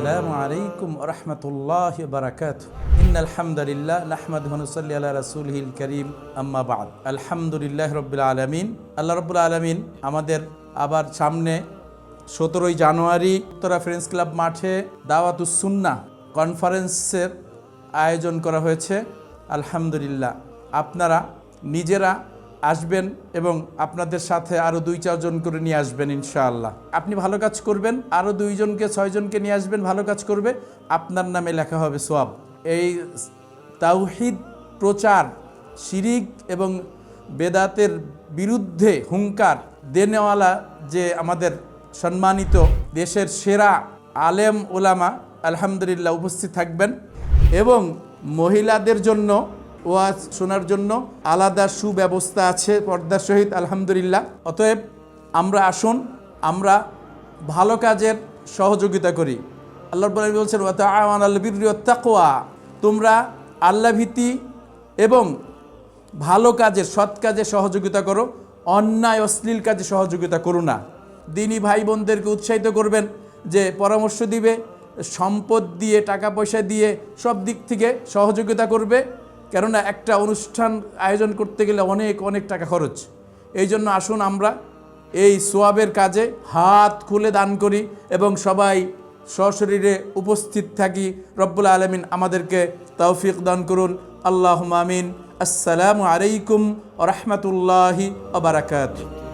আসসালামু আলাইকুম ওয়া রাহমাতুল্লাহি ওয়া বারাকাতুহু। ইন্নাল হামদালিল্লাহ নাহমাদুহু ওয়া নুসাল্লি আলা রাসূলিহিল কারীম, আম্মা বা'দ। আলহামদুলিল্লাহি রাব্বিল আলামিন। আল্লাহ রাব্বুল আলামিন আমাদের আবার সামনে 17ই জানুয়ারি উত্তরা ফ্রেন্ডস ক্লাব মাঠে দাওয়াতুস সুন্নাহ কনফারেন্সের আয়োজন করা হয়েছে। আলহামদুলিল্লাহ, আপনারা নিজেরা আসবেন এবং আপনাদের সাথে আরও 2-4 জন করে নিয়ে আসবেন ইনশাআল্লাহ। আপনি ভালো কাজ করবেন, আরও 2-6 জনকে নিয়ে আসবেন, ভালো কাজ করবে, আপনার নামে লেখা হবে সওয়াব। এই তাওহীদ প্রচার, শিরিক এবং বেদাতের বিরুদ্ধে হুঙ্কার দেনেওয়ালা যে আমাদের সম্মানিত দেশের সেরা আলেম ওলামা আলহামদুলিল্লাহ উপস্থিত থাকবেন এবং মহিলাদের জন্য ওয়াজ শোনার জন্য আলাদা সুব্যবস্থা আছে পর্দার সহিত আলহামদুলিল্লাহ। অতএব আমরা আসুন, আমরা ভালো কাজের সহযোগিতা করি। আল্লাহ রাব্বুল আলামিন বলছেন ওয়া তাআওয়ানু আলাল বিররি ওয়াত তাকওয়া, তোমরা আল্লাহভীতি এবং ভালো কাজের, সৎ কাজে সহযোগিতা করো, অন্যায় অশ্লীল কাজে সহযোগিতা করো না। দিনী ভাই বোনদেরকে উৎসাহিত করবেন, যে পরামর্শ দিবে, সম্পদ দিয়ে, টাকা পয়সা দিয়ে, সব দিক থেকে সহযোগিতা করবে। কেননা একটা অনুষ্ঠান আয়োজন করতে গেলে অনেক অনেক টাকা খরচ। এই জন্য আসুন আমরা এই সোয়াবের কাজে হাত খুলে দান করি এবং সবাই সশরীরে উপস্থিত থাকি। রব্বুল আলামিন আমাদেরকে তৌফিক দান করুন। আল্লাহুম্মা আমিন। আসসালামু আলাইকুম ওয়া রাহমাতুল্লাহি ওয়া বারাকাতুহু।